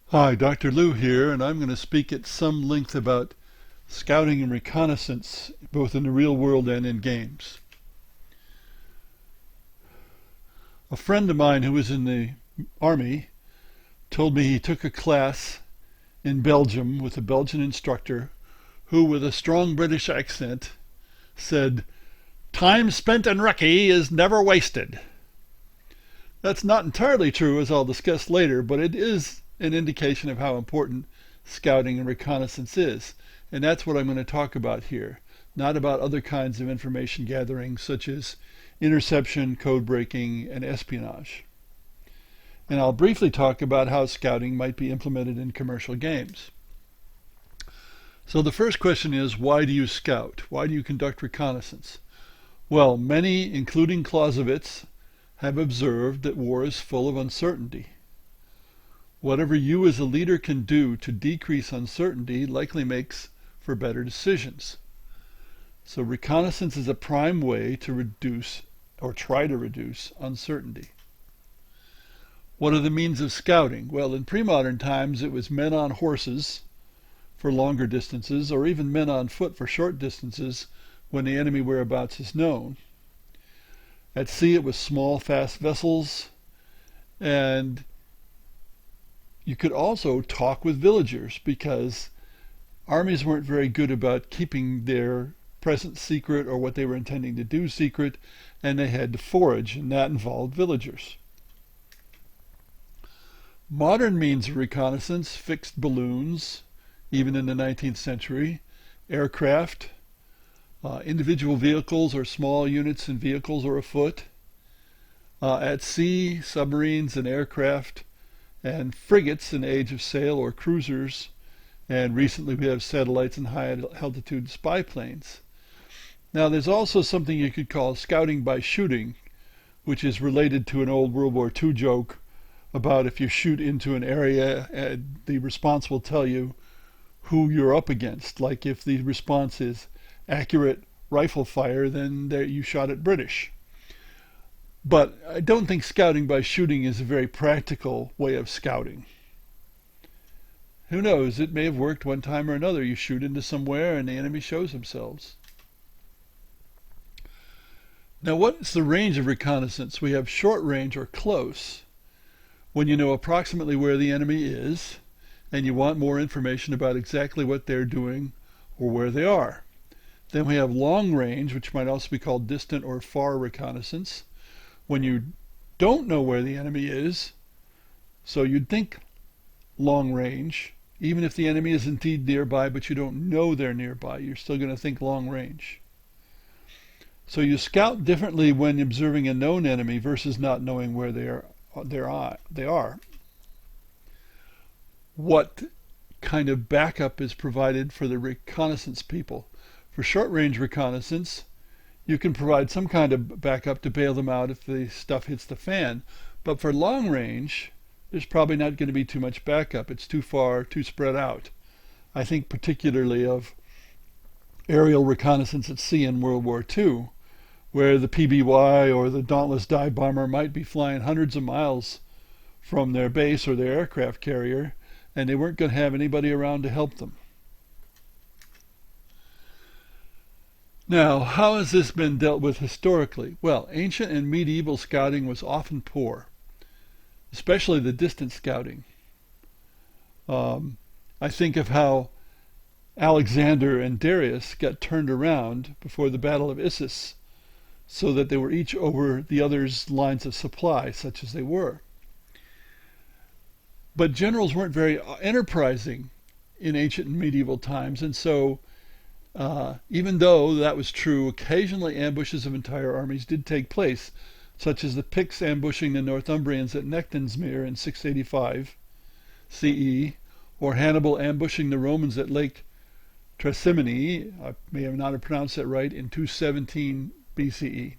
Hi, Dr. Lou here, and I'm going to speak at some length about scouting and reconnaissance, both in the real world and in games. A friend of mine who was in the army told me he took a class in Belgium with a Belgian instructor who, with a strong British accent, said, "Time spent in recce is never wasted." That's not entirely true, as I'll discuss later, but it is an indication of how important scouting and reconnaissance is. And that's what I'm going to talk about here, not about other kinds of information gathering such as interception, code breaking, and espionage. And I'll briefly talk about how scouting might be implemented in commercial games. So the first question is, why do you scout? Why do you conduct reconnaissance? Well, many, including Clausewitz, have observed that war is full of uncertainty. Whatever you as a leader can do to decrease uncertainty likely makes for better decisions. So reconnaissance is a prime way to reduce or try to reduce uncertainty. What are the means of scouting? Well, in pre-modern times it was men on horses for longer distances, or even men on foot for short distances when the enemy whereabouts is known. At sea it was small, fast vessels, and you could also talk with villagers because armies weren't very good about keeping their presence secret or what they were intending to do secret, and they had to forage, and that involved villagers. Modern means of reconnaissance: fixed balloons, even in the 19th century, aircraft, individual vehicles or small units in vehicles or afoot. At sea, submarines and aircraft, and frigates in age of sail or cruisers, and recently we have satellites and high altitude spy planes. Now there's also something you could call scouting by shooting, which is related to an old World War II joke about if you shoot into an area, the response will tell you who you're up against. Like if the response is accurate rifle fire, then you shot at British. But I don't think scouting by shooting is a very practical way of scouting. Who knows, it may have worked one time or another. You shoot into somewhere and the enemy shows themselves. Now what's the range of reconnaissance? We have short range or close, when you know approximately where the enemy is and you want more information about exactly what they're doing or where they are. Then we have long range, which might also be called distant or far reconnaissance, when you don't know where the enemy is. So you'd think long range, even if the enemy is indeed nearby, but you don't know they're nearby, you're still going to think long range. So you scout differently when observing a known enemy versus not knowing where they are. What kind of backup is provided for the reconnaissance people? For short-range reconnaissance, you can provide some kind of backup to bail them out if the stuff hits the fan. But for long range, there's probably not going to be too much backup. It's too far, too spread out. I think particularly of aerial reconnaissance at sea in World War II, where the PBY or the Dauntless dive bomber might be flying hundreds of miles from their base or their aircraft carrier, and they weren't going to have anybody around to help them. Now, how has this been dealt with historically? Well, ancient and medieval scouting was often poor, especially the distant scouting. I think of how Alexander and Darius got turned around before the Battle of Issus, so that they were each over the other's lines of supply, such as they were. But generals weren't very enterprising in ancient and medieval times, and so even though that was true, occasionally ambushes of entire armies did take place, such as the Picts ambushing the Northumbrians at Nectansmere in 685 CE, or Hannibal ambushing the Romans at Lake Trasimene, I may not have pronounced that right, in 217 BCE.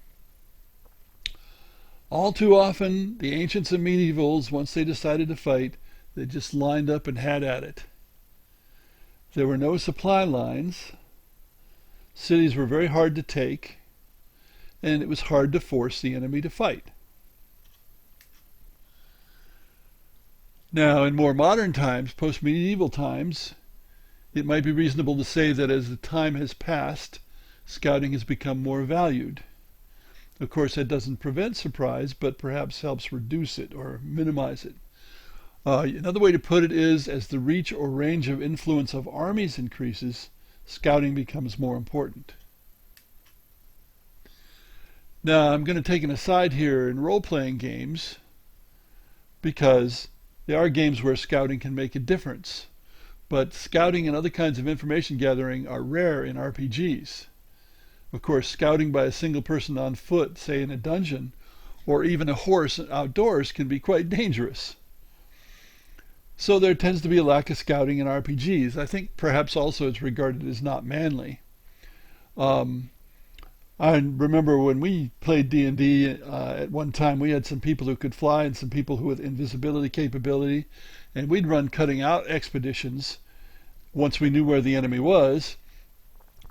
All too often, the ancients and medievals, once they decided to fight, they just lined up and had at it. There were no supply lines. Cities were very hard to take, and it was hard to force the enemy to fight. Now, in more modern times, post-medieval times, it might be reasonable to say that as the time has passed, scouting has become more valued. Of course, that doesn't prevent surprise, but perhaps helps reduce it or minimize it. Another way to put it is, as the reach or range of influence of armies increases, scouting becomes more important. Now, I'm going to take an aside here in role-playing games, because there are games where scouting can make a difference. But scouting and other kinds of information gathering are rare in RPGs. Of course, scouting by a single person on foot, say in a dungeon, or even a horse outdoors can be quite dangerous. So there tends to be a lack of scouting in RPGs. I think perhaps also it's regarded as not manly. I remember when we played D&D at one time, we had some people who could fly and some people who had invisibility capability, and we'd run cutting out expeditions once we knew where the enemy was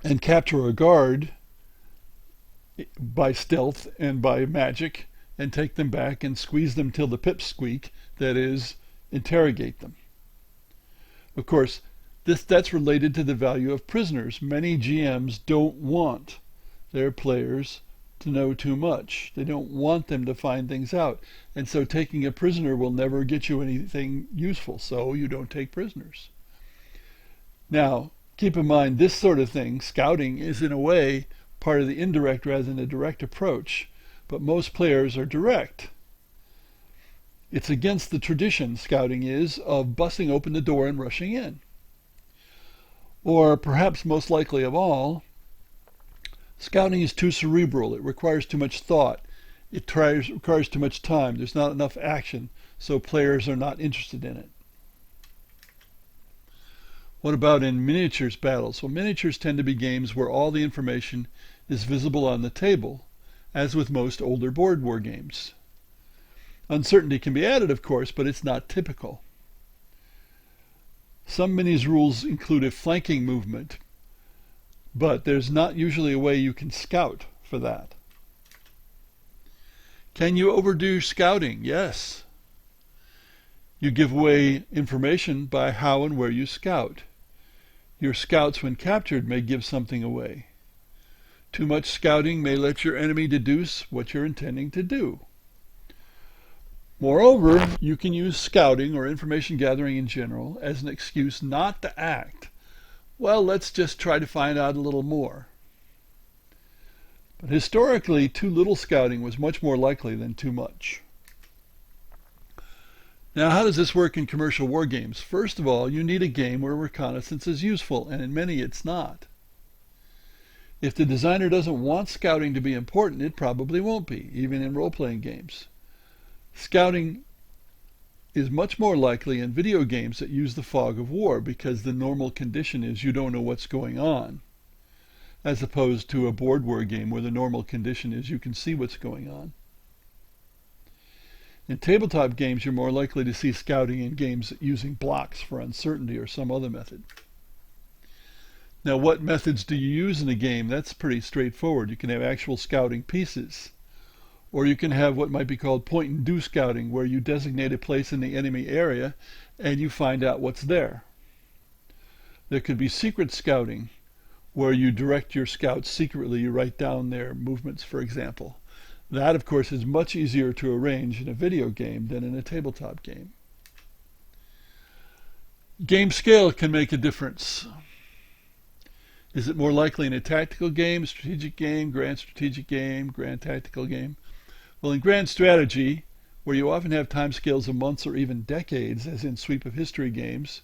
and capture a guard by stealth and by magic and take them back and squeeze them till the pips squeak, that is, interrogate them. Of course, that's related to the value of prisoners. Many GMs don't want their players to know too much. They don't want them to find things out. And so taking a prisoner will never get you anything useful, so you don't take prisoners. Now, keep in mind, this sort of thing, scouting, is in a way part of the indirect rather than a direct approach, but most players are direct. It's against the tradition, scouting is, of busting open the door and rushing in. Or perhaps most likely of all, scouting is too cerebral. It requires too much thought. It requires too much time. There's not enough action, so players are not interested in it. What about in miniatures battles? Well, miniatures tend to be games where all the information is visible on the table, as with most older board war games. Uncertainty can be added, of course, but it's not typical. Some minis rules include a flanking movement, but there's not usually a way you can scout for that. Can you overdo scouting? Yes. You give away information by how and where you scout. Your scouts, when captured, may give something away. Too much scouting may let your enemy deduce what you're intending to do. Moreover, you can use scouting or information gathering in general as an excuse not to act. Well, let's just try to find out a little more. But historically, too little scouting was much more likely than too much. Now, how does this work in commercial war games? First of all, you need a game where reconnaissance is useful, and in many it's not. If the designer doesn't want scouting to be important, it probably won't be, even in role-playing games. Scouting is much more likely in video games that use the fog of war, because the normal condition is you don't know what's going on, as opposed to a board war game where the normal condition is you can see what's going on. In tabletop games, you're more likely to see scouting in games using blocks for uncertainty or some other method. Now, what methods do you use in a game? That's pretty straightforward. You can have actual scouting pieces, or you can have what might be called point and do scouting, where you designate a place in the enemy area and you find out what's there. There could be secret scouting, where you direct your scouts secretly. You write down their movements, for example. That, of course, is much easier to arrange in a video game than in a tabletop game. Game scale can make a difference. Is it more likely in a tactical game, strategic game, grand tactical game? Well, in grand strategy, where you often have timescales of months or even decades, as in sweep of history games,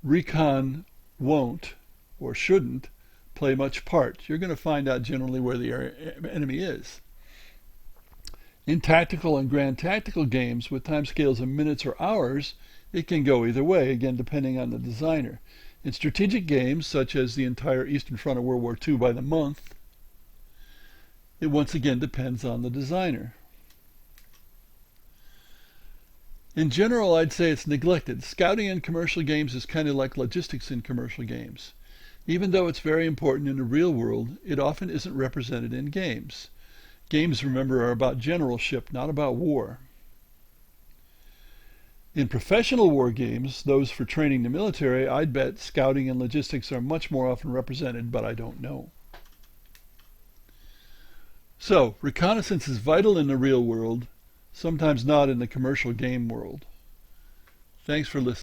recon won't or shouldn't play much part. You're going to find out generally where the enemy is. In tactical and grand tactical games with timescales of minutes or hours, it can go either way, again depending on the designer. In strategic games, such as the entire Eastern Front of World War II by the month, it once again depends on the designer. In general, I'd say it's neglected. Scouting in commercial games is kind of like logistics in commercial games. Even though it's very important in the real world, it often isn't represented in games. Games, remember, are about generalship, not about war. In professional war games, those for training the military, I'd bet scouting and logistics are much more often represented, but I don't know. So, reconnaissance is vital in the real world, sometimes not in the commercial game world. Thanks for listening.